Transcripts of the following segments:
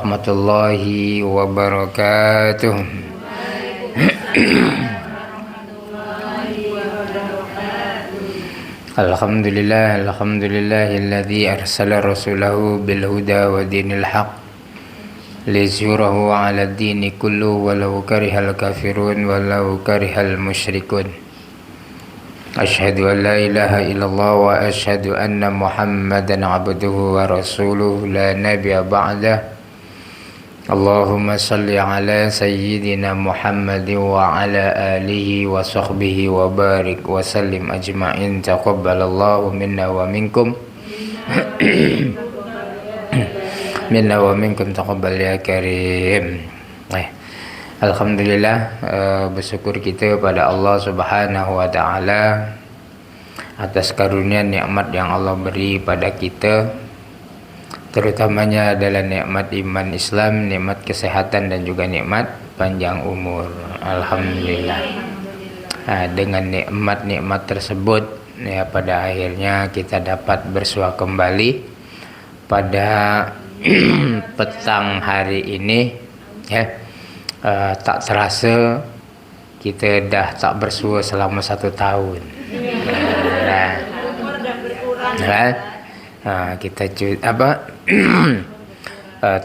warahmatullahi wabarakatuh. Alhamdulillahilladzi arsala rasulahu bil huda wa dinil haq liyuzhirahu 'ala ad-dini kullu walau karihal kafirun walau karihal musyrikun. Asyhadu an la ilaha illallah wa asyhadu anna Muhammadan 'abduhu wa rasuluhu la nabiyya ba'dah. Allahumma salli ala sayyidina Muhammad wa ala alihi wa sahbihi wa barik wa sallim ajma'in. Taqabbalallahu minna wa minkum minna wa minkum taqabbal ya karim. Alhamdulillah, bersyukur kita pada Allah Subhanahu wa taala atas karunia nikmat yang Allah beri pada kita, terutamanya adalah nikmat iman Islam, nikmat kesehatan dan juga nikmat panjang umur. Alhamdulillah. Dengan nikmat-nikmat tersebut ya, pada akhirnya kita dapat bersua kembali pada petang hari ini ya. Tak terasa kita dah tak bersua selama 1 tahun. Kita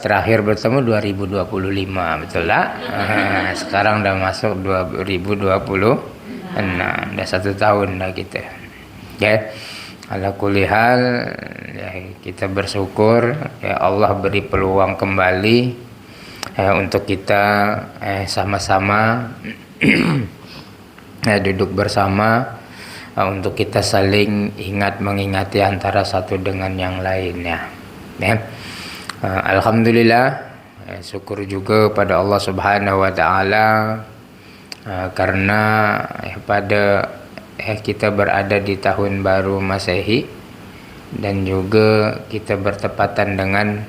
terakhir bertemu 2025, betul tak? Sekarang dah masuk 2026, dah 1 tahun dah kita. Ya, ala kulli hal ya, kita bersyukur ya Allah beri peluang kembali untuk kita sama-sama duduk bersama untuk kita saling ingat mengingati antara satu dengan yang lainnya. Alhamdulillah, syukur juga pada Allah Subhanahu wa taala karena pada kita berada di tahun baru Masehi dan juga kita bertepatan dengan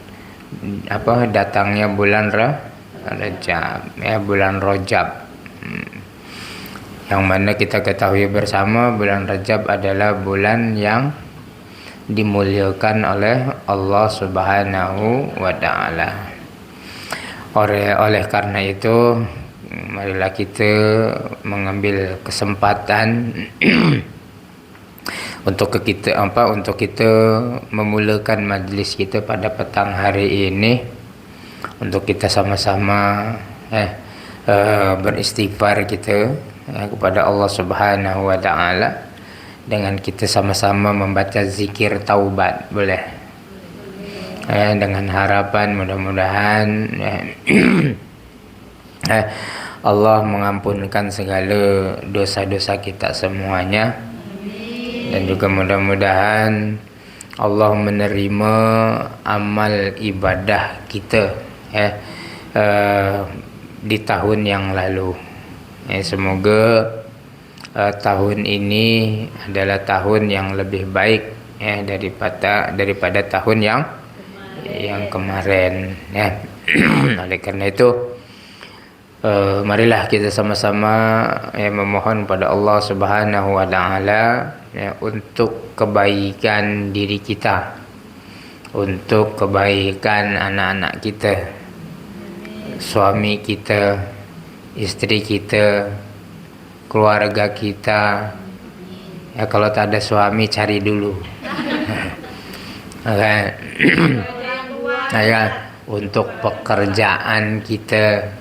datangnya bulan Rajab ya, bulan Rajab, yang mana kita ketahui bersama bulan Rajab adalah bulan yang dimuliakan oleh Allah Subhanahu wa taala. Oleh karena itu, marilah kita mengambil kesempatan untuk kita memulakan majlis kita pada petang hari ini untuk kita sama-sama beristighfar kita kepada Allah Subhanahu wa taala dengan kita sama-sama membaca zikir taubat, boleh? Dengan harapan mudah-mudahan Allah mengampunkan segala dosa-dosa kita semuanya, dan juga mudah-mudahan Allah menerima amal ibadah kita di tahun yang lalu. Semoga tahun ini adalah tahun yang lebih baik daripada tahun yang kemarin ya. Oleh karena itu, marilah kita sama-sama memohon pada Allah Subhanahu wa taala untuk kebaikan diri kita, untuk kebaikan anak-anak kita, suami kita, istri kita, keluarga kita. Ya, kalau tak ada suami cari dulu. Untuk pekerjaan kita,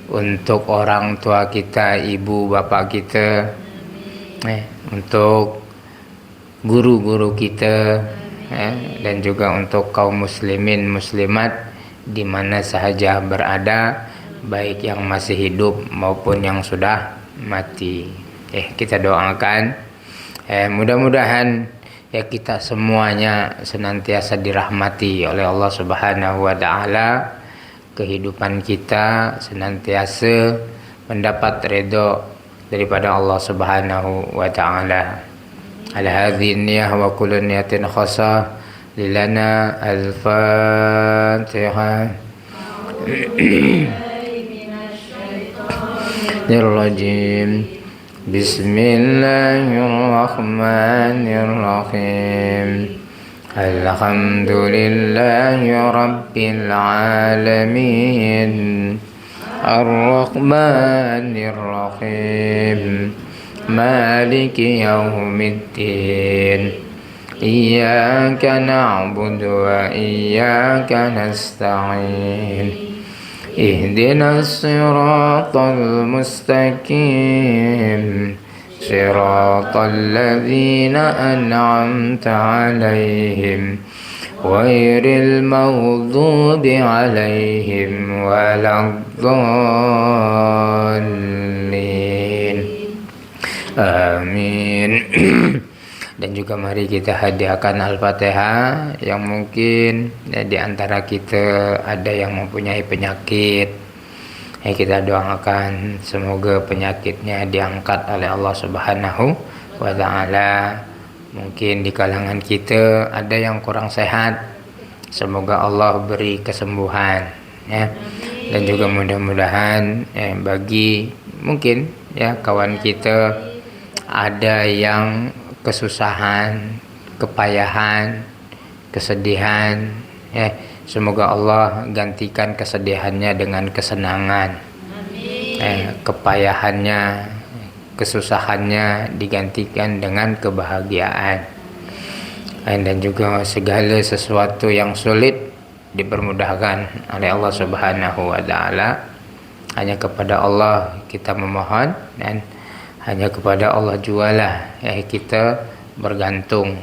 untuk orang tua kita, ibu bapak kita, untuk guru-guru kita, dan juga untuk kaum muslimin muslimat di mana sahaja berada, baik yang masih hidup maupun yang sudah mati. Kita doakan mudah-mudahan kita semuanya senantiasa dirahmati oleh Allah Subhanahu wa taala, kehidupan kita senantiasa mendapat ridha daripada Allah Subhanahu wa taala. Ala hadhihi niyyah wa kullu niyatin khassa lilana al-Fatihah. Bismillahirrahmanirrahim. Alhamdulillahi Rabbil Alamin Ar-Rahmanir Rahim Maliki Yawmiddin Iyyaka na'budu wa iyyaka nasta'in Ihdinas siratal mustaqim Siratal ladzina an'amta 'alaihim ghairil maghdubi 'alaihim waladdallin. Amin. Dan juga mari kita hadiahkan Al-Fatihah yang mungkin di antara kita ada yang mempunyai penyakit. Kita doakan semoga penyakitnya diangkat oleh Allah Subhanahu wa Ta'ala. Mungkin di kalangan kita ada yang kurang sehat, semoga Allah beri kesembuhan ya. Dan juga mudah-mudahan bagi mungkin ya kawan kita ada yang kesusahan, kepayahan, kesedihan ya, semoga Allah gantikan kesedihannya dengan kesenangan. Kepayahannya, kesusahannya digantikan dengan kebahagiaan. Dan juga segala sesuatu yang sulit dipermudahkan oleh Allah Subhanahu wa Ta'ala. Hanya kepada Allah kita memohon dan hanya kepada Allah jualah kita bergantung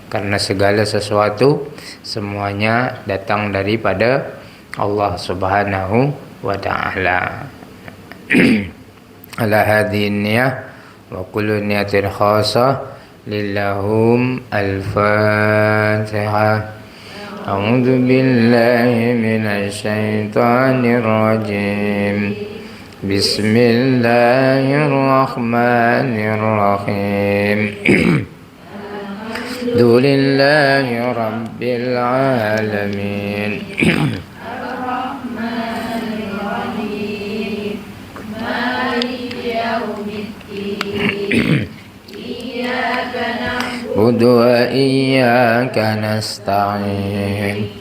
karena segala sesuatu semuanya datang daripada Allah Subhanahu wa Ta'ala. Ala hadhihi niyyah wa kullu niyatin khasah lillahum al-Fatihah. A'udzu billahi minasy syaithanir rajim. Bismillahirrahmanirrahim. Alhamdulillahi Rabbil Alamin. Ar-Rahmanir-Rahim. Maliki Yawmiddin. Iyyaka na'budu wa iyyaka nasta'in.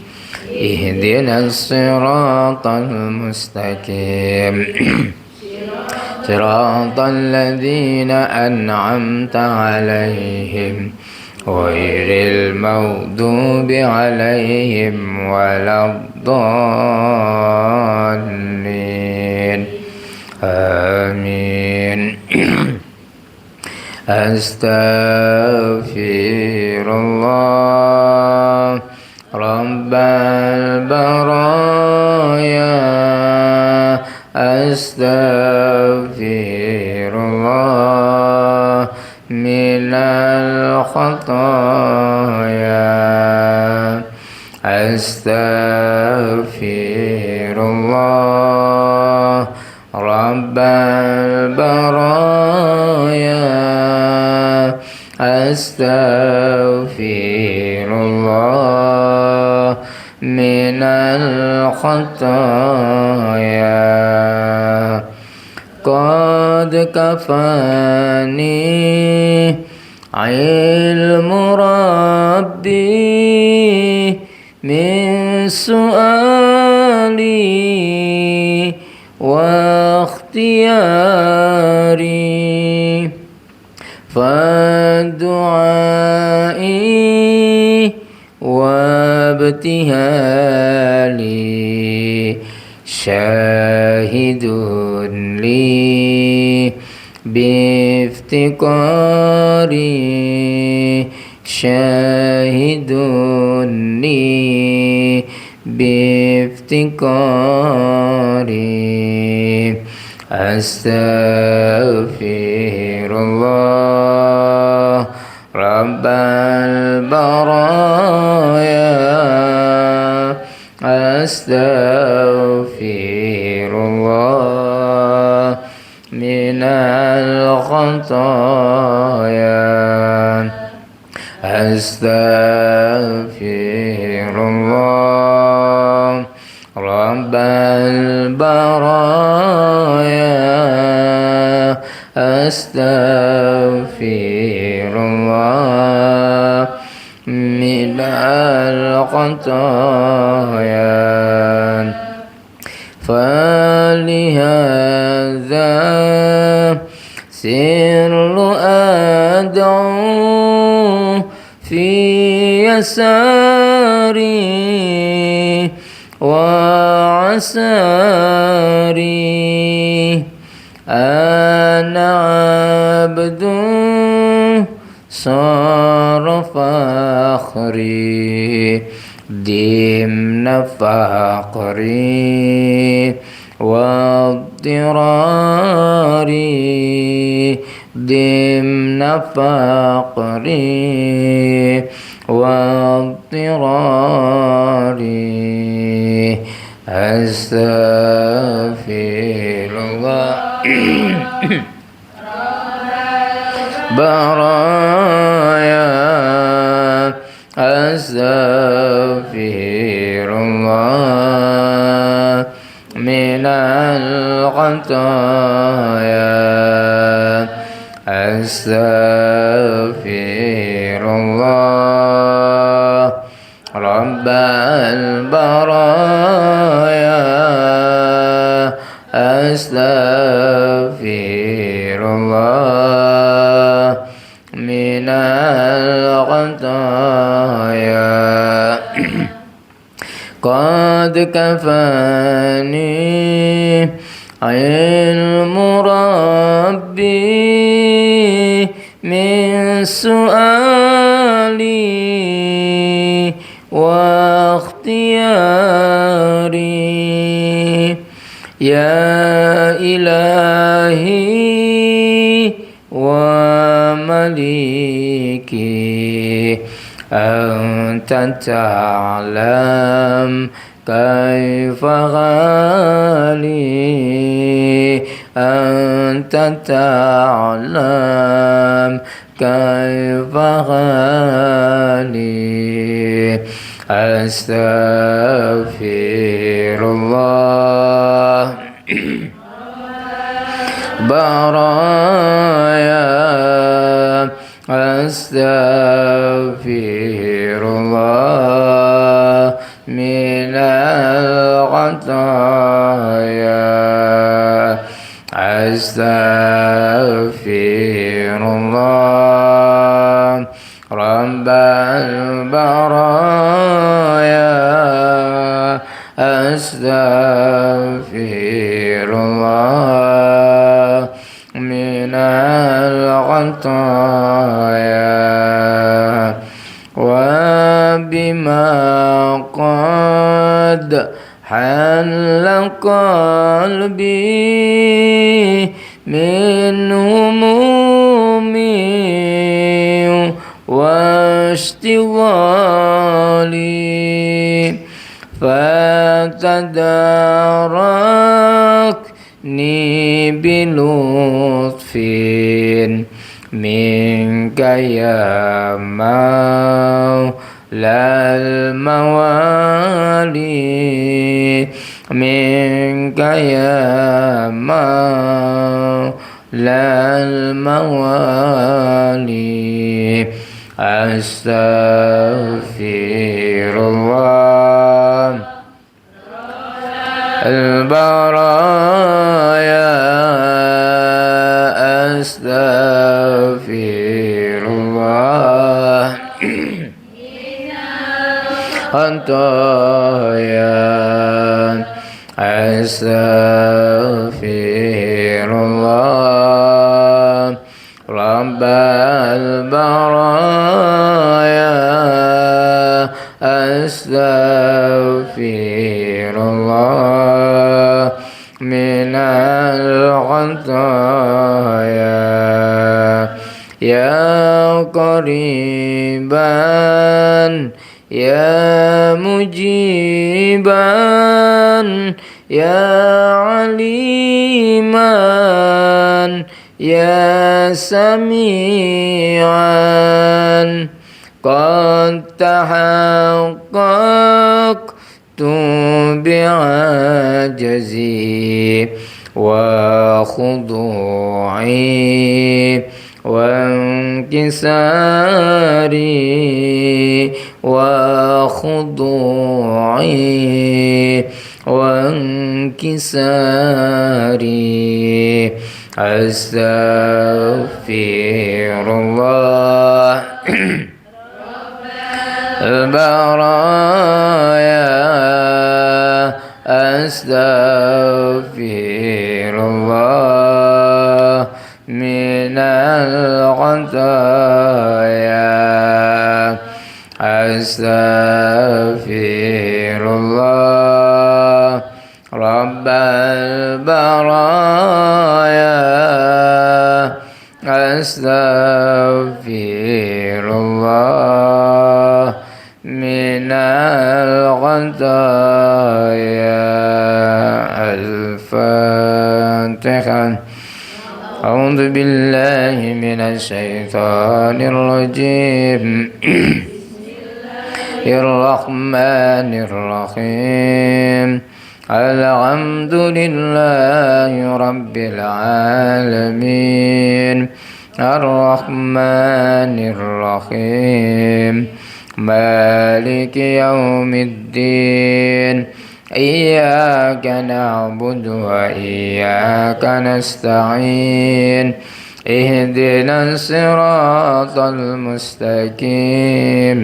Ihdinas siratal mustaqim Siratal ladzina an'amta 'alaihim ghairil maghdubi 'alaihim waladdallin. Amin. Astaghfirullah Rabbal baraya. Astaghfirullah minal khataya. Astaghfirullah Rabbal baraya. Astaghfirullah minal khataya. Qad kafani ilmu rabbi min su'ali wa ikhtiyari fadu'ai wabtihali syahidun li biftiqari syahidun li biftiqari. Astaghfirullah Rabbal baraya. Astaghfirullah minal khataya. Astaghfirullah Rabbal baraya. Astaghfirullah minal خطايا فلهذا سر أدعو في يساري وعساري أنا عبد صار فخري ضمن فقري واضطراري ضمن فقري واضطراري أستغفر الله برايا أستغفر الله من الخطايا أستغفر الله رب البرايا أستغفر الله من الخطايا قد كفاني علم ربي من سؤالي واختياري يا إلهي ومليكي أنت تعلم كيف غالي أنت تعلم كيف غالي أستغفر الله برايا أستغفر الله من الخطايا أستغفر الله رب البرايا أستغفر الله من الخطايا وبما قد حل قلبي من هموم واشتغالي فتداركني بلطف منك يا مولى الموالي منك يا مولى الموالي أستغفر الله البرايا أستغفر الله خطايا أستغفر الله رب البرايا أستغفر الله من الخطايا يا قريبا يا مجيبا يا عليما يا سميعا قد تحققت بعجزي وخضوعي وانكساري وخضوعي وانكساري أستغفر الله البرايا أستغفر الله من الخطايا أستغفر الله رب البرايا أستغفر الله من الخطايا الفاتحة أعوذ بالله من الشيطان الرجيم الرحمن الرحيم الحمد لله رب العالمين الرحمن الرحيم مالك يوم الدين إياك نعبد وإياك نستعين اهدنا الصراط المستقيم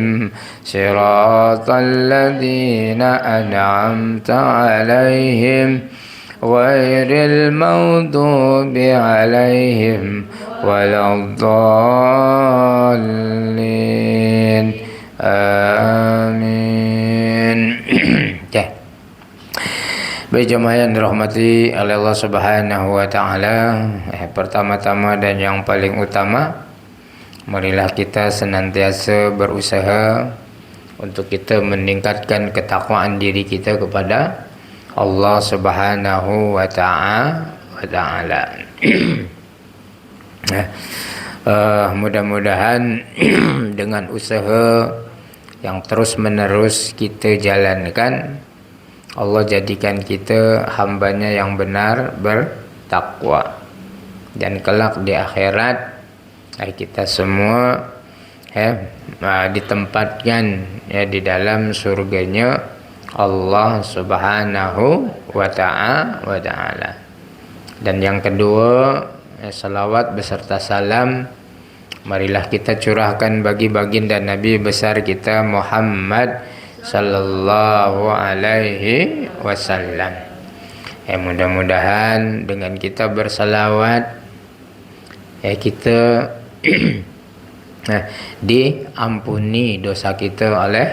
صراط الذين أنعمت عليهم غير المغضوب عليهم ولا الضالين آمين. Baik jemaah yang dirahmati oleh Allah Subhanahu wa taala, pertama-tama dan yang paling utama, marilah kita senantiasa berusaha untuk kita meningkatkan ketakwaan diri kita kepada Allah Subhanahu wa taala. Mudah-mudahan dengan usaha yang terus-menerus kita jalankan, Allah jadikan kita hambanya yang benar bertakwa, dan kelak di akhirat kita semua ditempatkan di dalam surganya Allah Subhanahu wa taala. Dan yang kedua, salawat beserta salam marilah kita curahkan bagi baginda Nabi besar kita Muhammad sallallahu alaihi wasallam. Mudah-mudahan dengan kita bersalawat kita diampuni dosa kita oleh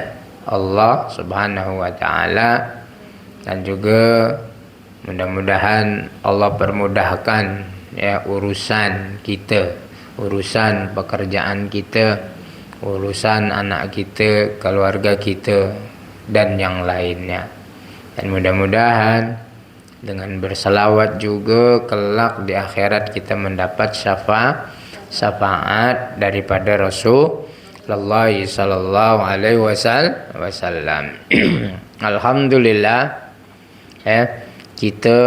Allah Subhanahu wa taala, dan juga mudah-mudahan Allah permudahkan urusan kita, urusan pekerjaan kita, urusan anak kita, keluarga kita, dan yang lainnya. Dan mudah-mudahan dengan berselawat juga kelak di akhirat kita mendapat syafaat daripada Rasulullah sallallahu alaihi wasallam. Alhamdulillah, kita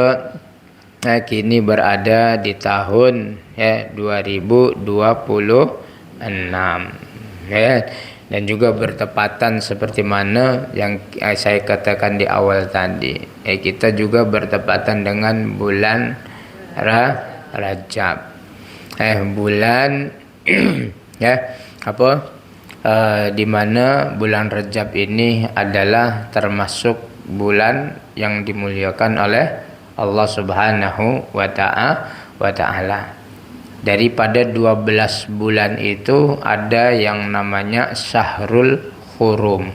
kini berada di tahun 2026. Dan juga bertepatan seperti mana yang saya katakan di awal tadi, kita juga bertepatan dengan bulan Rajab, bulan di mana bulan Rajab ini adalah termasuk bulan yang dimuliakan oleh Allah Subhanahu wa taala. Daripada 12 bulan itu ada yang namanya Syahrul Hurum.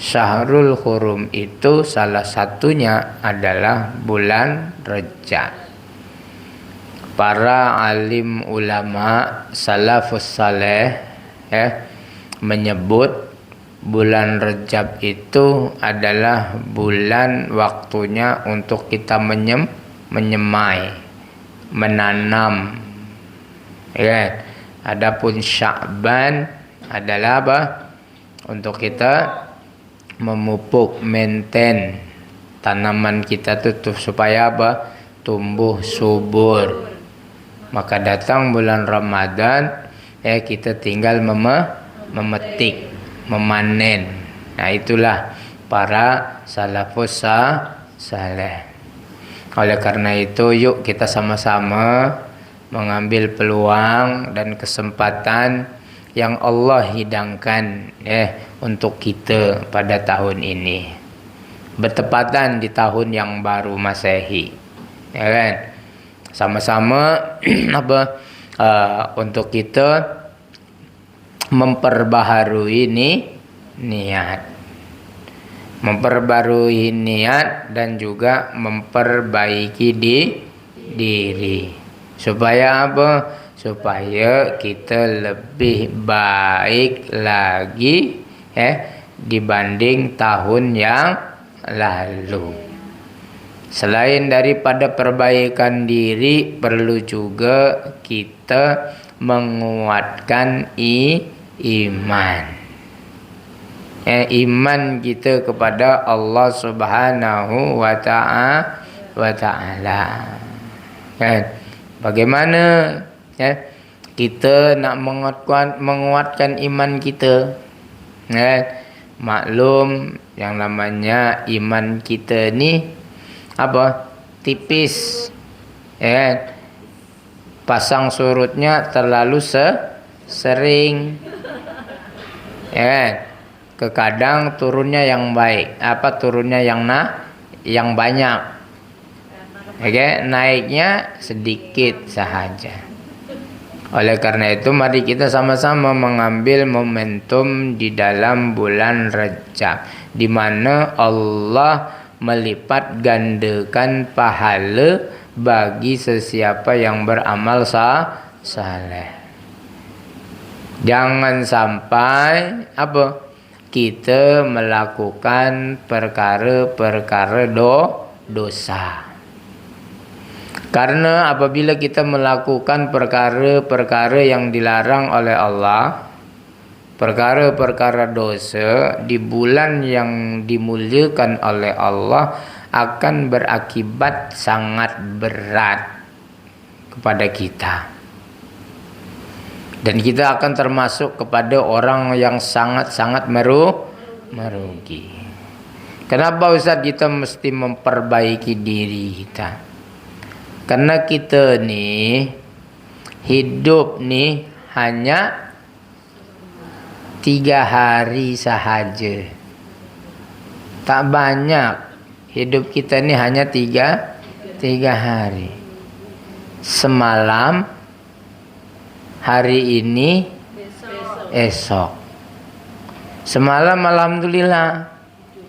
Syahrul Hurum itu salah satunya adalah bulan Rajab. Para alim ulama salafus saleh menyebut bulan Rajab itu adalah bulan waktunya untuk kita menyemai, menanam. Adapun Sya'ban adalah apa? Untuk kita memupuk, maintain tanaman kita tuh supaya apa? Tumbuh subur. Maka datang bulan Ramadan, kita tinggal memetik, memanen. Nah, itulah para salafus saleh. Oleh karena itu, yuk kita sama-sama mengambil peluang dan kesempatan yang Allah hidangkan untuk kita pada tahun ini. Bertepatan di tahun yang baru Masehi. Ya kan? Sama-sama untuk kita memperbaharui niat. Memperbarui niat dan juga memperbaiki diri. Supaya apa? Supaya kita lebih baik lagi dibanding tahun yang lalu. Selain daripada perbaikan diri, perlu juga kita menguatkan iman. Iman kita kepada Allah Subhanahu wa ta'ala. Bagaimana kita nak menguatkan iman kita? Maklum yang namanya iman kita ni tipis. Pasang surutnya terlalu sering. Kadang turunnya yang baik, turunnya yang banyak. Naiknya sedikit sahaja. Oleh karena itu, mari kita sama-sama mengambil momentum di dalam bulan Rajab, di mana Allah melipat gandakan pahala bagi sesiapa yang beramal saleh. Jangan sampai kita melakukan perkara-perkara dosa. Karena apabila kita melakukan perkara-perkara yang dilarang oleh Allah, perkara-perkara dosa di bulan yang dimuliakan oleh Allah, akan berakibat sangat berat kepada kita. Dan kita akan termasuk kepada orang yang sangat-sangat merugi. Kenapa Ustaz kita mesti memperbaiki diri kita? Karena kita ni hidup ni hanya 3 hari sahaja. Tak banyak. Hidup kita ni hanya 3 hari. Semalam, hari ini, esok. Semalam alhamdulillah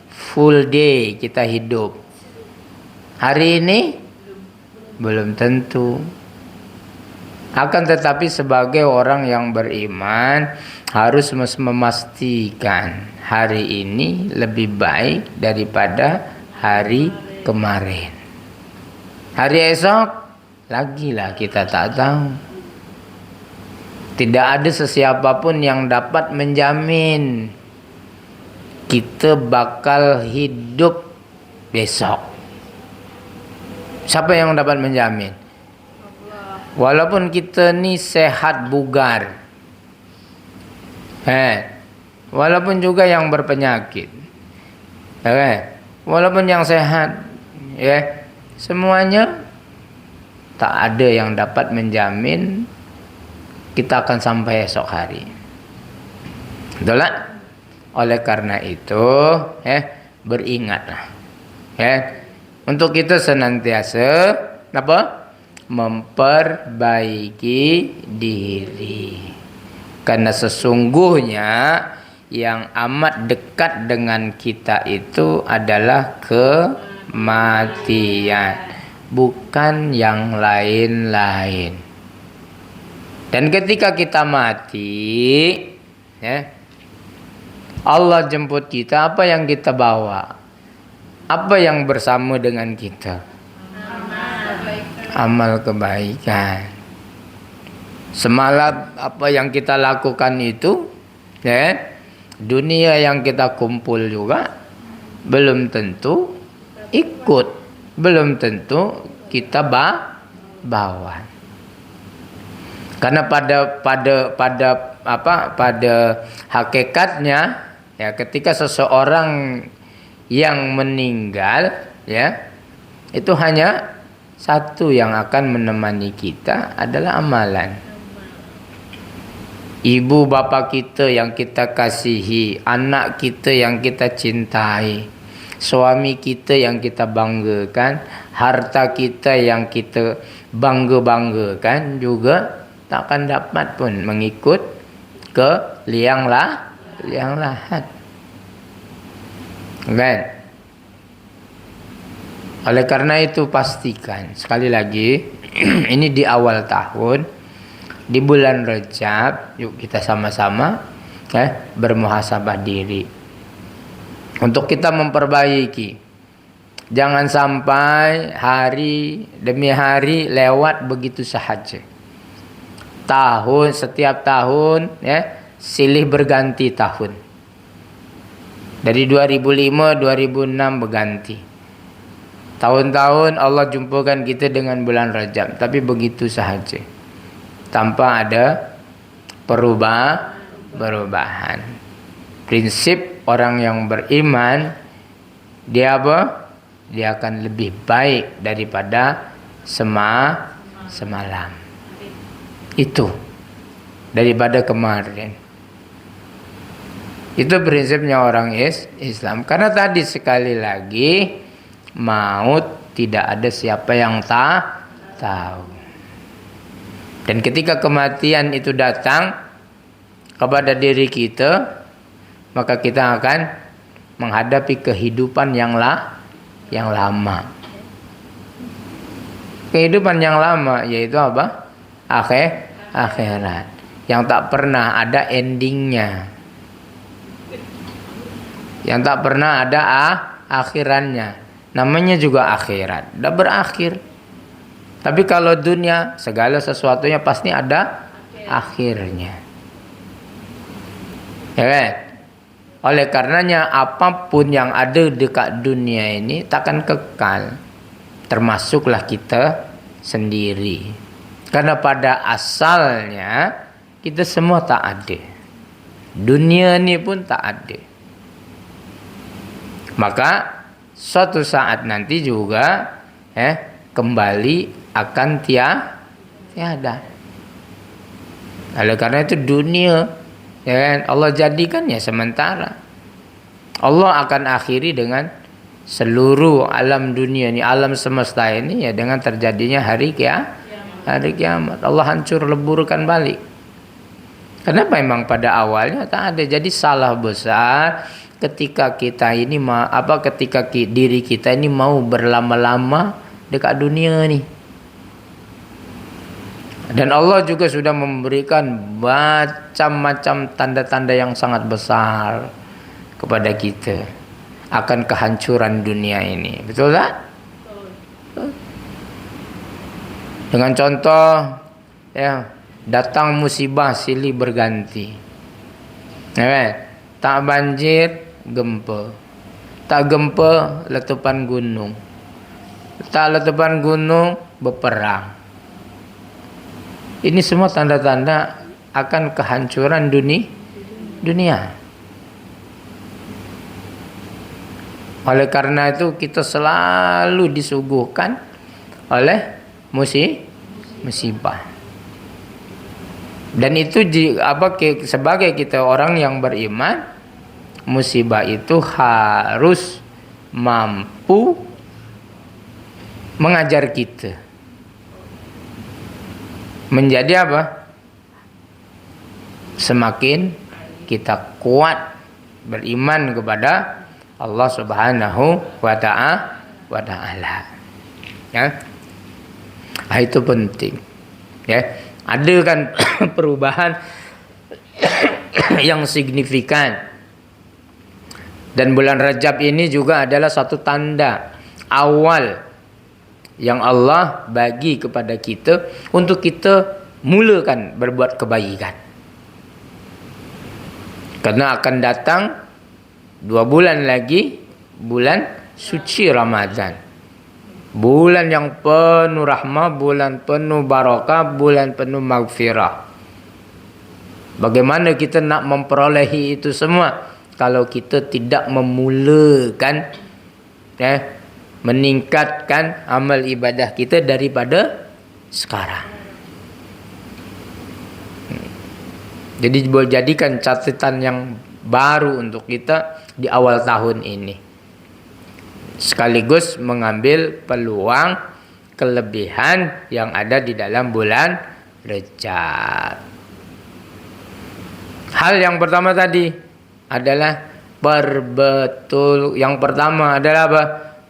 full day kita hidup. Hari ini belum tentu. Akan tetapi sebagai orang yang beriman harus memastikan hari ini lebih baik daripada hari kemarin. Hari esok lagilah kita tak tahu. Tidak ada sesiapa pun yang dapat menjamin kita bakal hidup besok. Siapa yang dapat menjamin? Walaupun kita ni sehat bugar, walaupun juga yang berpenyakit, walaupun yang sehat, semuanya tak ada yang dapat menjamin kita akan sampai esok hari. Betul tak? Oleh karena itu, beringatlah, untuk kita senantiasa memperbaiki diri. Karena sesungguhnya yang amat dekat dengan kita itu adalah kematian, bukan yang lain-lain. Dan ketika kita mati, Allah jemput kita, apa yang kita bawa? Apa yang bersama dengan kita? Amal kebaikan. Semalam apa yang kita lakukan itu, dunia yang kita kumpul juga belum tentu ikut, belum tentu kita bawa. Karena pada hakikatnya Ya, ketika seseorang yang meninggal, ya, itu hanya satu yang akan menemani kita adalah amalan. Ibu bapa kita yang kita kasihi, anak kita yang kita cintai, suami kita yang kita banggakan, harta kita yang kita bangga-banggakan juga takkan dapat pun mengikut ke liang lahat. Kan? Oleh karena itu pastikan sekali lagi ini di awal tahun, di bulan Rajab, yuk kita sama-sama bermuhasabah diri untuk kita memperbaiki. Jangan sampai hari demi hari lewat begitu sahaja. Setiap tahun silih berganti tahun. Dari 2005, 2006 berganti. Tahun-tahun Allah jumpakan kita dengan bulan Rajab, tapi begitu sahaja. Tanpa ada perubahan. Prinsip orang yang beriman, dia apa? Dia akan lebih baik daripada semalam. Itu daripada kemarin. Itu prinsipnya orang Islam. Karena tadi sekali lagi, maut tidak ada siapa yang tahu. Dan ketika kematian itu datang kepada diri kita, maka kita akan menghadapi kehidupan yang lama. Kehidupan yang lama yaitu apa? Akhirat. Yang tak pernah ada endingnya. Yang tak pernah ada akhirannya. Namanya juga akhirat. Dah berakhir. Tapi kalau dunia, segala sesuatunya pasti ada akhirnya. Ya kan? Oleh karenanya apapun yang ada dekat dunia ini takkan kekal. Termasuklah kita sendiri. Karena pada asalnya kita semua tak ada. Dunia ni pun tak ada. Maka suatu saat nanti juga kembali akan tiada. Oleh karena itu dunia Allah jadikan sementara. Allah akan akhiri dengan seluruh alam dunia ni, alam semesta ini dengan terjadinya hari kiamat. Allah hancur leburkan balik. Kenapa? Memang pada awalnya tak ada. Jadi salah besar ketika kita ini ketika diri kita ini mau berlama-lama dekat dunia ni. Dan Allah juga sudah memberikan macam-macam tanda-tanda yang sangat besar kepada kita akan kehancuran dunia ini. Betul tak? Dengan contoh datang musibah silih berganti. Tak banjir, gempa. Tak gempa, letupan gunung. Tak letupan gunung, berperang. Ini semua tanda-tanda akan kehancuran dunia. Oleh karena itu kita selalu disuguhkan oleh musibah. Dan itu sebagai kita orang yang beriman, musibah itu harus mampu mengajar kita menjadi apa? Semakin kita kuat beriman kepada Allah Subhanahu wa ta'ala. Itu penting. Ada kan perubahan yang signifikan. Dan bulan Rajab ini juga adalah satu tanda awal yang Allah bagi kepada kita untuk kita mulakan berbuat kebaikan. Karena akan datang 2 bulan lagi, bulan suci Ramadan. Bulan yang penuh rahmah, bulan penuh barakah, bulan penuh maghfirah. Bagaimana kita nak memperolehi itu semua? kalau kita tidak memulakan meningkatkan amal ibadah kita daripada sekarang. Jadi boleh jadikan catatan yang baru untuk kita di awal tahun ini. Sekaligus mengambil peluang kelebihan yang ada di dalam bulan Rejab. Hal yang pertama tadi adalah yang pertama adalah apa?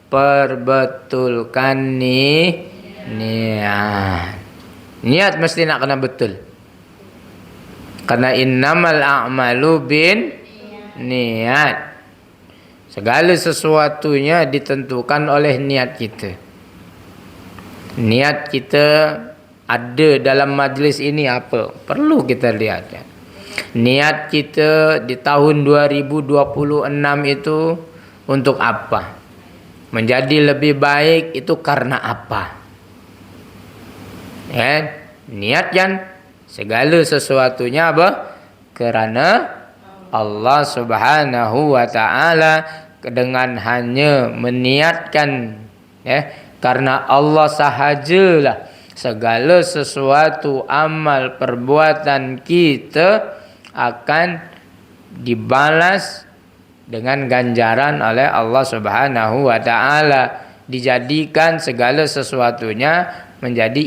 Perbetulkan niat. Niat mesti nak kena betul. Karena innamal a'malu bin niat. Segala sesuatunya ditentukan oleh niat kita. Niat kita ada dalam majlis ini apa? Perlu kita lihat. Niat kita di tahun 2026 itu untuk apa? Menjadi lebih baik itu karena apa? Niat kan segala sesuatunya apa? Kerana Allah Subhanahu wa taala, dengan hanya meniatkan karena Allah sahajalah segala sesuatu amal perbuatan kita akan dibalas dengan ganjaran oleh Allah Subhanahu wa taala. Dijadikan segala sesuatunya menjadi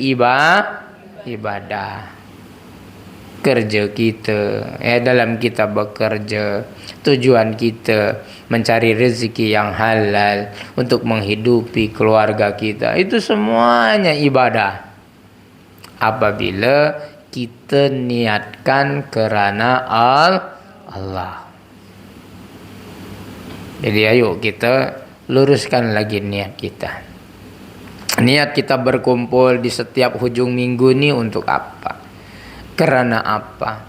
ibadah. Kerja kita, dalam kita bekerja, tujuan kita mencari rezeki yang halal untuk menghidupi keluarga kita, itu semuanya ibadah. Apabila kita niatkan kerana Allah. Jadi ayo kita luruskan lagi niat kita. Niat kita berkumpul di setiap hujung minggu ni untuk apa? Kerana apa?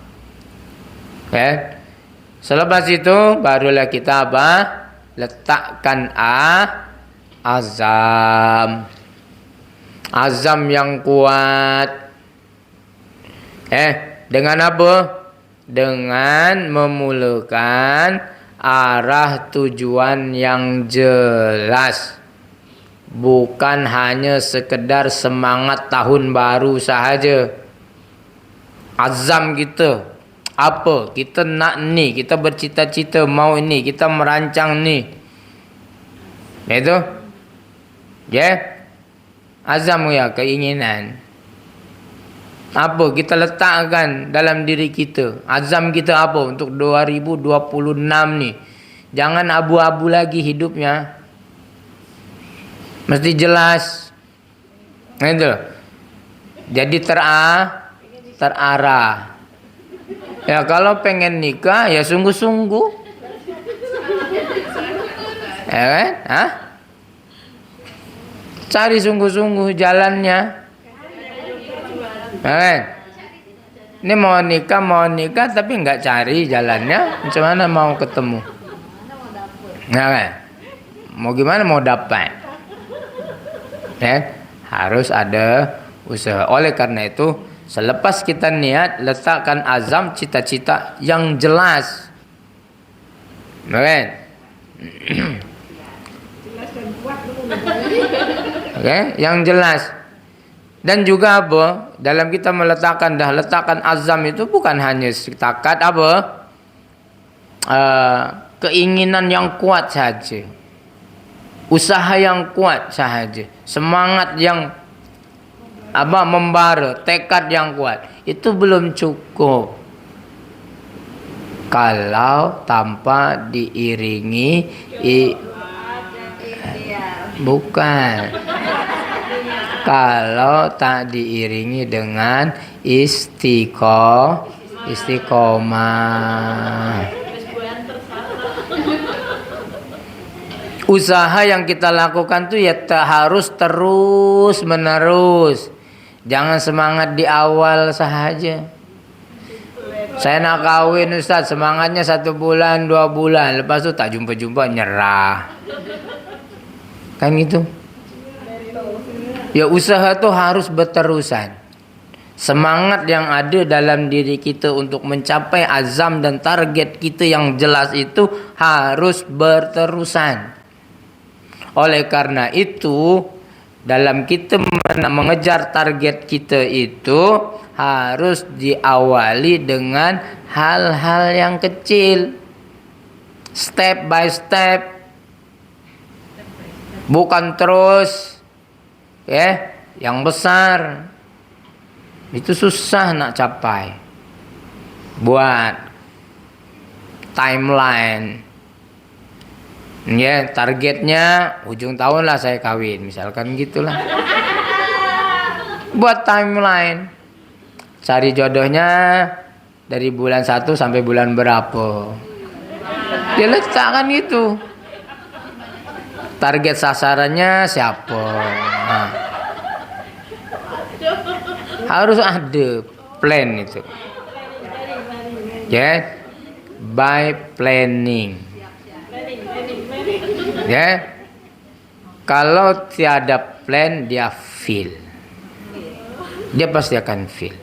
Selepas itu barulah kita apa? Letakkan azam. Azam yang kuat. Dengan apa? Dengan memulakan arah tujuan yang jelas. Bukan hanya sekedar semangat tahun baru sahaja. Azam kita apa? Kita nak ni, kita bercita-cita mau ini, kita merancang ni. Itu? Azam ya, keinginan. Apa kita letakkan dalam diri kita? Azam kita apa untuk 2026 ni? Jangan abu-abu lagi hidupnya. Mesti jelas. Itu. Jadi terarah. Ya kalau pengen nikah ya sungguh-sungguh. Ya kan? Cari sungguh-sungguh jalannya. Ini mau nikah tapi nggak cari jalannya, macam mana mau ketemu? Mau gimana mau dapat? Harus ada usaha. Oleh karena itu, selepas kita niat, letakkan azam, cita-cita yang jelas. Yang jelas. Dan juga apa? Dalam kita letakkan azam itu bukan hanya setakat apa? Keinginan yang kuat saja. Usaha yang kuat sahaja. Semangat yang membara, tekad yang kuat. Itu belum cukup. Kalau tanpa diiringi bukan. Kalau tak diiringi dengan istiqomah. Usaha yang kita lakukan tuh ya harus terus menerus. Jangan semangat di awal sahaja. Saya nak kawin Ustaz, semangatnya 1 bulan 2 bulan, lepas tu tak jumpa-jumpa nyerah. Kan gitu. Ya usaha tuh harus berterusan. Semangat yang ada dalam diri kita untuk mencapai azam dan target kita yang jelas itu harus berterusan. Oleh karena itu, dalam kita mengejar target kita itu harus diawali dengan hal-hal yang kecil. Step by step. Bukan terus yang besar. Itu susah nak capai. Buat timeline. Targetnya ujung tahun lah saya kawin, misalkan gitulah. Buat timeline. Cari jodohnya dari bulan 1 sampai bulan berapa. Dia letakkan gitu. Target sasarannya siapa. Nah. Harus ada plan itu. By planning. Kalau tiada plan dia fail. Dia pasti akan fail.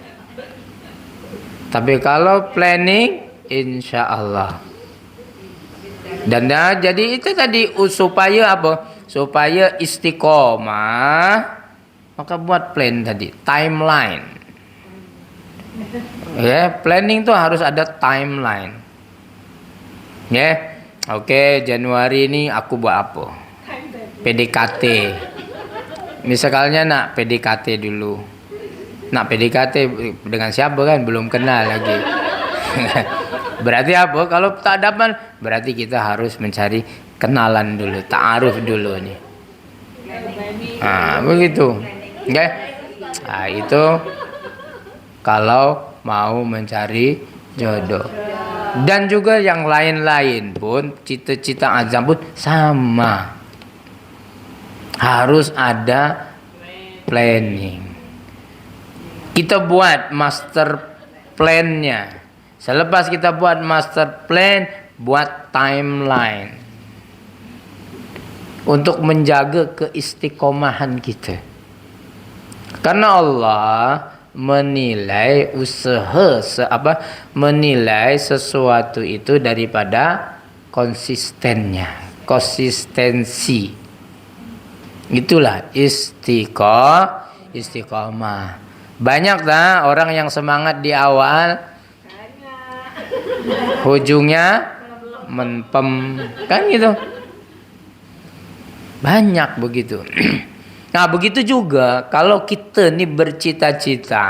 Tapi kalau planning, insya Allah. Dan jadi itu tadi supaya apa? Supaya istiqomah. Maka buat plan tadi, timeline. Planning tuh harus ada timeline. Oke, Januari ini aku buat apa? PDKT. Misalnya nak PDKT dulu. Nak PDKT dengan siapa kan? Belum kenal lagi. Berarti apa? Kalau tak dapat, berarti kita harus mencari kenalan dulu, ta'aruf dulu nih. Begitu. Nah, itu kalau mau mencari jodoh. Dan juga yang lain-lain pun, cita-cita azam pun sama. Harus ada planning. Kita buat master plan-nya. Selepas kita buat master plan, buat timeline. Untuk menjaga keistiqomahan kita. Karena Allah menilai menilai sesuatu itu daripada konsistennya, konsistensi. Itulah istiqomah. Banyak tak orang yang semangat di awal, ujungnya menpem, kan gitu. Banyak begitu. Nah, begitu juga kalau kita ni bercita-cita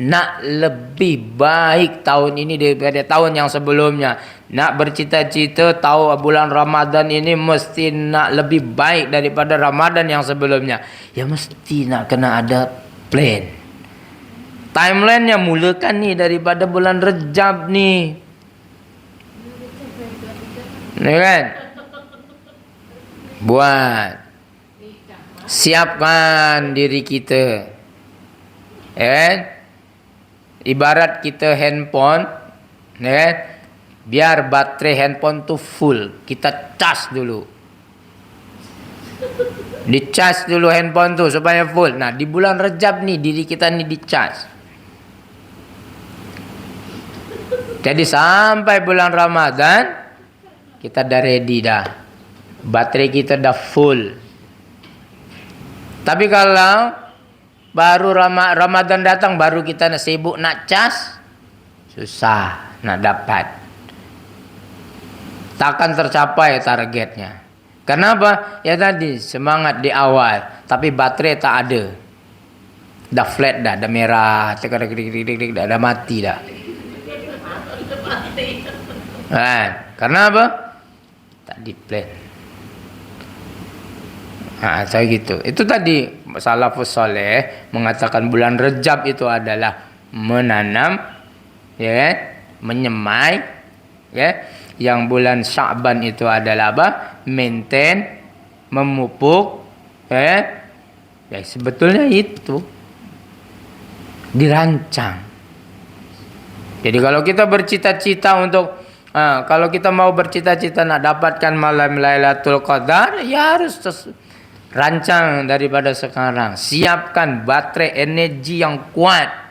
nak lebih baik tahun ini daripada tahun yang sebelumnya. Nak bercita-cita tahu bulan Ramadan ini mesti nak lebih baik daripada Ramadan yang sebelumnya. Ya mesti nak kena ada plan. Timeline-nya mulakan ni daripada bulan Rejab ni. Ni kan? Buat. Siapkan diri kita. Ibarat kita handphone, biar baterai handphone tu full, kita cas dulu. Dicas dulu handphone tu supaya full. Nah, di bulan Rejab ni diri kita ni dicas. Jadi sampai bulan Ramadan kita dah ready dah. Baterai kita dah full. Tapi kalau baru Ramadan datang, baru kita nak sibuk nak cas, susah nak dapat. Takkan tercapai targetnya. Kenapa? Ya tadi, semangat di awal, tapi baterai tak ada. Dah flat dah merah, dah mati dah. Karena apa? Tak di plan. Saya gitu. Itu tadi salafus saleh mengatakan bulan Rejab itu adalah menanam, menyemai, Yang bulan Sya'ban itu adalah apa? Maintain, memupuk, sebetulnya itu dirancang. Jadi kalau kita bercita-cita untuk kalau kita mau bercita-cita nak dapatkan malam Lailatul Qadar, ya harus rancang daripada sekarang. Siapkan baterai energi yang kuat.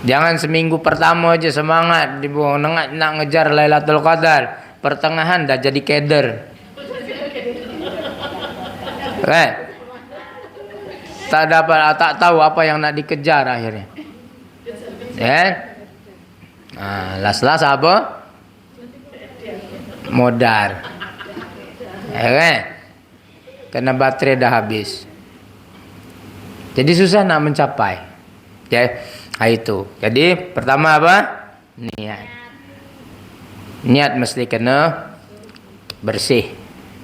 Jangan seminggu pertama aja semangat nak ngejar Lailatul Qadar, pertengahan dah jadi keder. Kan? Tak tahu apa yang nak dikejar akhirnya. Las-las apa? Modal. Kan? Karena baterai dah habis. Jadi susah nak mencapai. Itu. Jadi pertama apa? Niat. Niat mesti kena bersih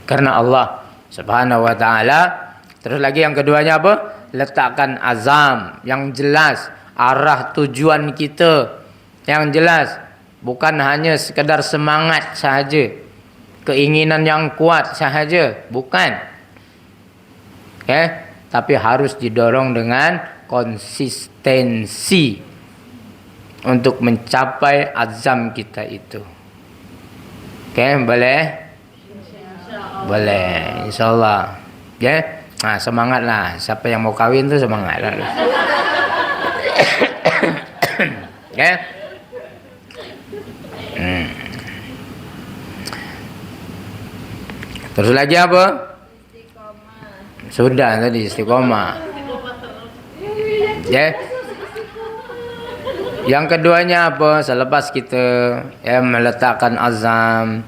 karena Allah Subhanahu wa taala. Terus lagi yang keduanya apa? Letakkan azam yang jelas, arah tujuan kita yang jelas, bukan hanya sekedar semangat sahaja, keinginan yang kuat sahaja, bukan. Tapi harus didorong dengan konsistensi untuk mencapai azam kita itu. Boleh? Boleh, insyaallah. Semangatlah. Siapa yang mau kawin tu semangatlah. Terus lagi apa? Sudah tadi istiqomah. Yang keduanya apa? Selepas kita meletakkan azam,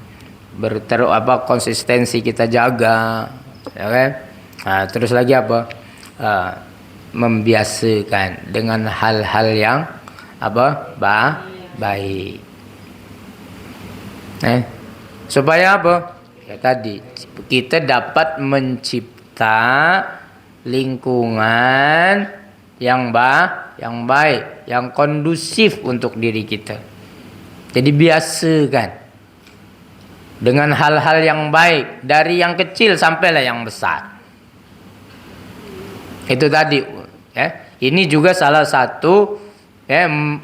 konsistensi kita jaga, terus lagi apa? Membiasakan dengan hal-hal yang baik. Supaya apa? Tadi kita dapat mencipta lingkungan yang baik, yang kondusif untuk diri kita. Jadi biasakan dengan hal-hal yang baik, dari yang kecil sampailah yang besar. Itu tadi. Ini juga salah satu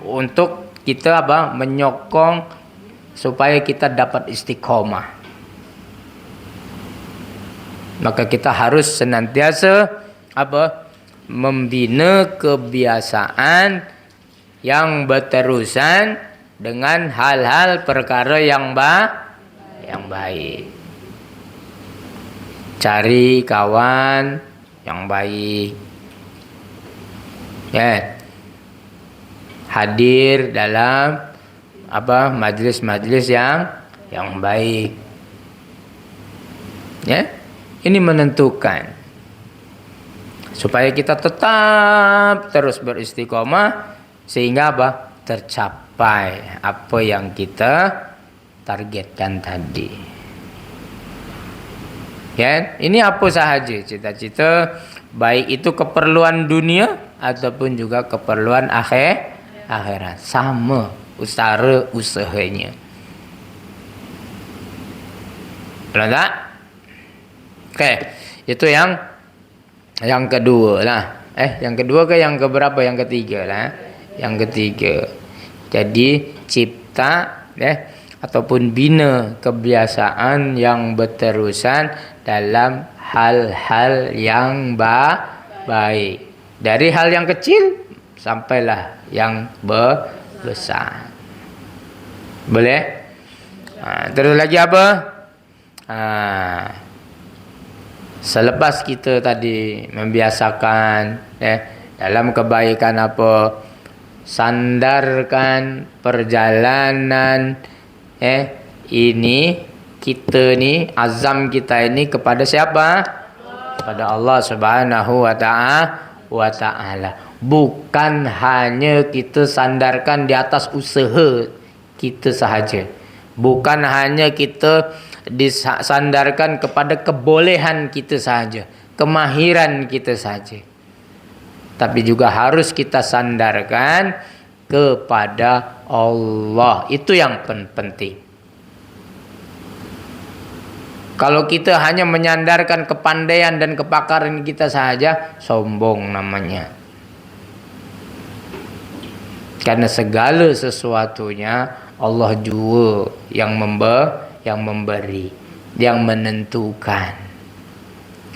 untuk kita menyokong supaya kita dapat istiqomah. Maka kita harus senantiasa membina kebiasaan yang berterusan dengan hal-hal perkara yang baik. Cari kawan yang baik. Hadir dalam majlis-majlis yang baik. Ini menentukan supaya kita tetap terus beristiqomah sehingga tercapai apa yang kita targetkan tadi. Ini apa sahaja cita-cita, baik itu keperluan dunia ataupun juga keperluan akhirat, sama usahanya. Betul tak? Itu yang kedua lah. Yang kedua ke yang keberapa? Yang ketiga lah. Yang ketiga. Jadi cipta ataupun bina kebiasaan yang berterusan dalam hal-hal yang baik. Dari hal yang kecil sampailah yang besar. Boleh? Terus lagi apa? Selepas kita tadi membiasakan dalam kebaikan sandarkan perjalanan ini kita ni, azam kita ini kepada siapa? Kepada Allah Subhanahu wa ta'ala. Bukan hanya kita sandarkan di atas usaha kita sahaja. Bukan hanya kita disandarkan kepada kebolehan kita sahaja, kemahiran kita sahaja, tapi juga harus kita sandarkan kepada Allah. Itu yang penting. Kalau kita hanya menyandarkan kepandaian dan kepakaran kita sahaja, sombong namanya. Karena segala sesuatunya Allah jua yang memberi, yang menentukan.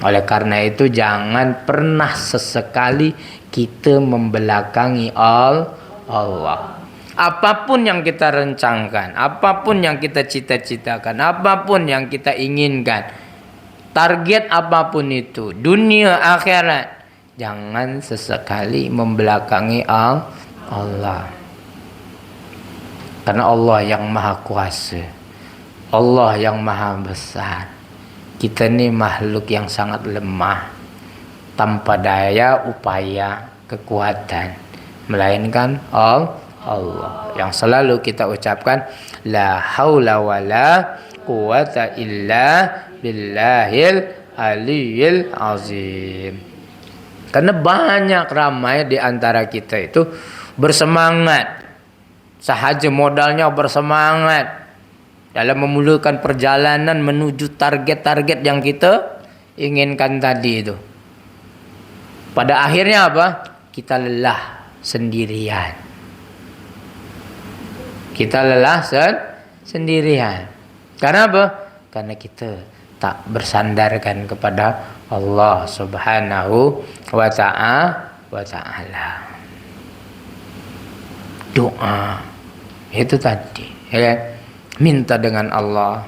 Oleh karena itu jangan pernah sesekali kita membelakangi Allah. Apapun yang kita rencangkan, apapun yang kita cita-citakan, apapun yang kita inginkan, target apapun itu, dunia akhirat, jangan sesekali membelakangi Allah. Karena Allah yang maha kuasa, Allah yang maha besar. Kita ni makhluk yang sangat lemah, tanpa daya, upaya, kekuatan, melainkan Allah. Yang selalu kita ucapkan la haula wala quwata illa billahil aliyil azim. Karena banyak ramai di antara kita itu bersemangat, sahaja modalnya bersemangat dalam memulakan perjalanan menuju target-target yang kita inginkan tadi itu. Pada akhirnya apa? Kita lelah sendirian. Kita lelah sendirian. Karena apa? Karena kita tak bersandarkan kepada Allah Subhanahu wa ta'ala. Doa itu tadi, ya. Minta dengan Allah.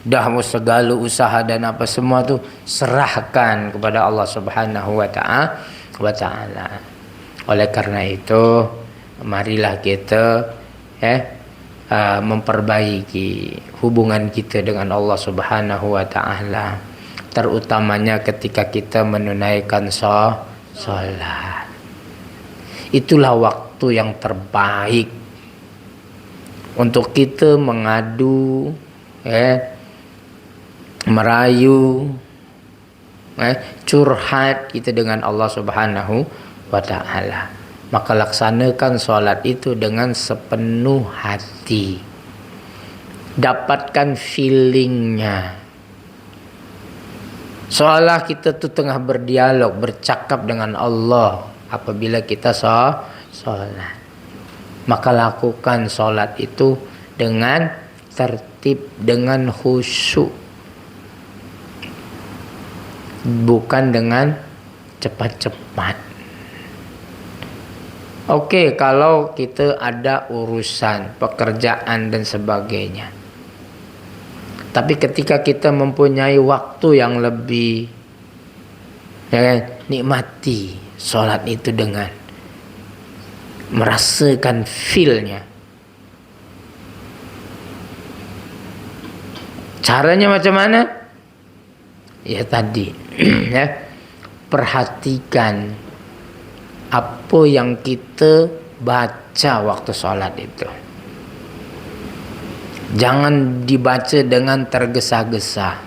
Dah segala usaha dan apa semua tu serahkan kepada Allah Subhanahu wa ta'ala. Oleh karena itu, marilah kita memperbaiki hubungan kita dengan Allah Subhanahu wa ta'ala, terutamanya ketika kita menunaikan salat. Itulah waktu yang terbaik untuk kita mengadu, merayu, curhat kita dengan Allah Subhanahu wa ta'ala. Maka laksanakan solat itu dengan sepenuh hati. Dapatkan feelingnya. Seolah kita tu tengah berdialog, bercakap dengan Allah apabila kita solat. Maka lakukan solat itu dengan tertib, dengan khusyuk. Bukan dengan cepat-cepat. Okey, kalau kita ada urusan, pekerjaan dan sebagainya. Tapi ketika kita mempunyai waktu yang lebih, nikmati solat itu dengan merasakan feel-nya. Caranya macam mana? Ya tadi, perhatikan apa yang kita baca waktu solat itu. Jangan dibaca dengan tergesa-gesa.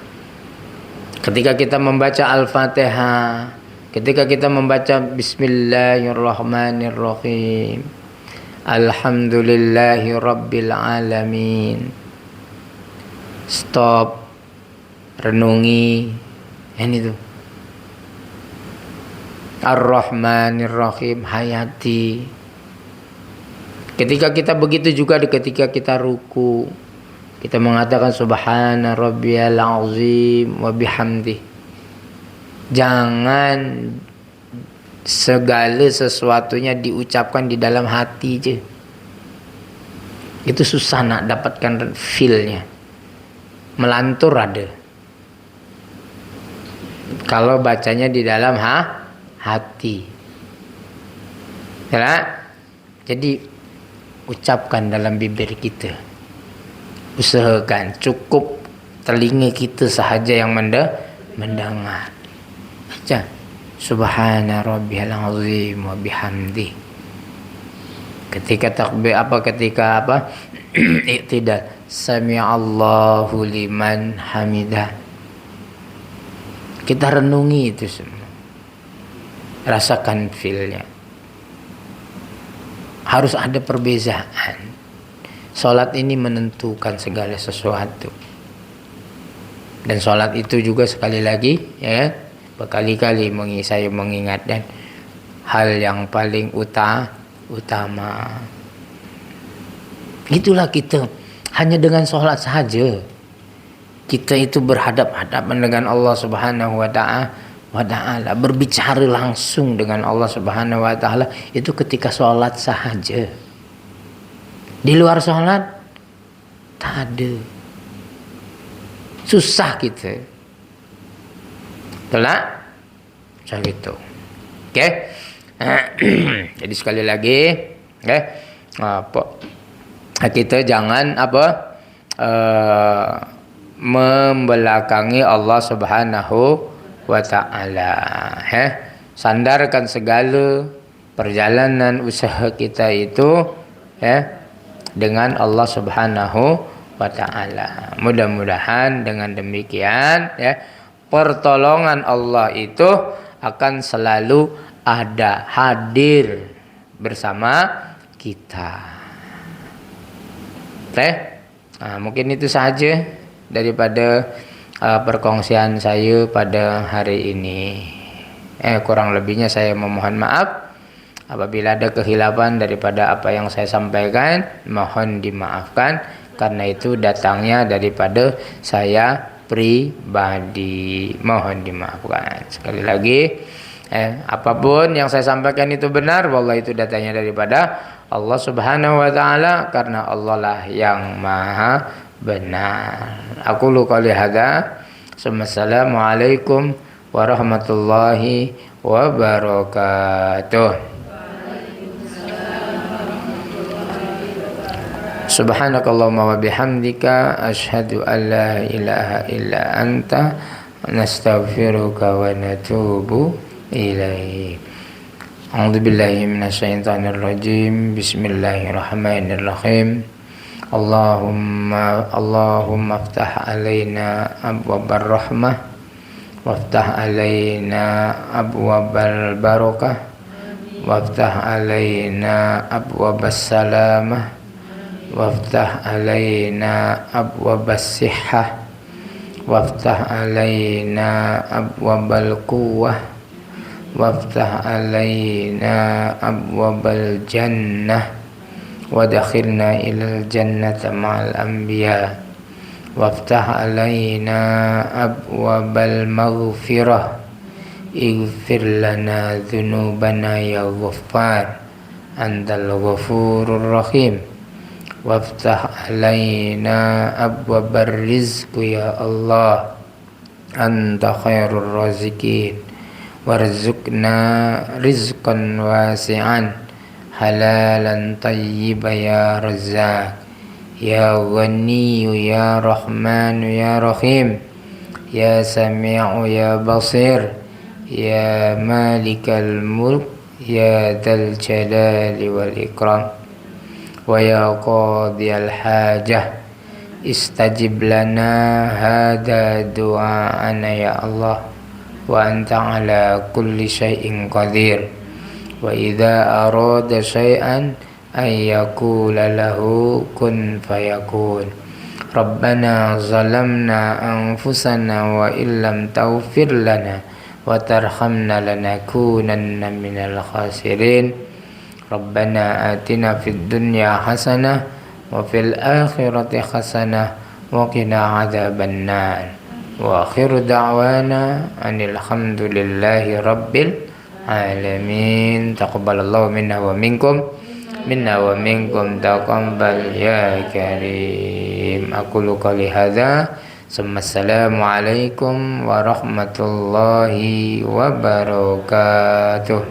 Ketika kita membaca Al-Fatihah, ketika kita membaca Bismillahirrahmanirrahim, Alhamdulillahi Rabbil Alamin, stop, renungi, ini tuh. Ar-Rahmanir-Rahim, hayati. Ketika kita begitu juga ketika kita ruku, kita mengatakan Subhana Rabbiyal Azim wa bihamdi. Jangan segala sesuatunya diucapkan di dalam hati je. Itu susah nak dapatkan feel-nya. Melantur ada. Kalau bacanya di dalam hati. Ya, jadi ucapkan dalam bibir kita. Usahakan cukup telinga kita sahaja yang mendengar. Baca Subhana Rabbiyal Azim wa bihamdi. Ketika takbir ketika iktidal, Sami'allahu liman hamidah. Kita renungi itu semua. Rasakan feel-nya. Harus ada perbezaan. Solat ini menentukan segala sesuatu. Dan solat itu juga sekali lagi, berkali-kali saya mengingatkan hal yang paling utama. Itulah kita. Hanya dengan solat sahaja kita itu berhadap-hadapan dengan Allah Subhanahu wa ta'ala, berbicara langsung dengan Allah Subhanahu wa ta'ala itu ketika solat sahaja. Di luar sholat tak ada. Susah kita. Betul tak? Macam gitu. Okey. Jadi sekali lagi, okey. Kita jangan membelakangi Allah Subhanahu wa taala. Sandarkan segala perjalanan usaha kita itu dengan Allah Subhanahu wa taala. Mudah-mudahan dengan demikian pertolongan Allah itu akan selalu ada, hadir bersama kita. Mungkin itu saja daripada perkongsian saya pada hari ini. Kurang lebihnya saya memohon maaf. Apabila ada kehilapan daripada apa yang saya sampaikan, mohon dimaafkan. Karena itu datangnya daripada saya pribadi. Mohon dimaafkan. Sekali lagi, apapun yang saya sampaikan itu benar, wallah itu datangnya daripada Allah Subhanahu wa taala, karena Allah lah yang maha benar. Aku qouli hadza. Assalamualaikum warahmatullahi wabarakatuh. Subhanakallahumma wa bihamdika asyhadu an la ilaha illa anta nastaghfiruka wa natubu ilaik. A'udzu billahi minasyaitonir rajim. Bismillahirrahmanirrahim. Allahumma aftah alaina abwabar rahmah waftah alaina abwabal barakah waftah alaina abwabas salamah waftah alaina abwabas sihhah waftah alaina abwabal quwwah waftah alaina abwabal jannah wadakhilna ilal jannata ma'al anbiya waftah alaina abwabal maghfirah ighfir lana dhunubana ya ghaffar antal ghafurur rahim waftah alaina abwabar rizqi ya Allah anta khairur raziqin warzuqna rizqan wasi'an halalan tayyiban ya razzaq ya ghaniyu ya rahmanu ya rahim ya sami'u ya basir ya malikal mulk ya dzal jalali wal ikram wa ya qadiyal hajah istajib lana hada du'ana ya Allah wa anta ala kulli syai'in qadir wa idza arada syai'an ay yaqula lahu kun fayakun rabbana zalamna anfusana wa illam taghfir lana wa tarhamna lanakunanna minal khasirin rabbana atina fid dunya hasanah wa fil akhirati hasanah wa qina adzaban nar wa akhiru da'wana anil hamdulillahi rabbil alamin. Taqabbalallahu minna wa minkum taqabbal ya karim. Aqulu qouli hadza. Assalamualaikum warahmatullahi wabarakatuh.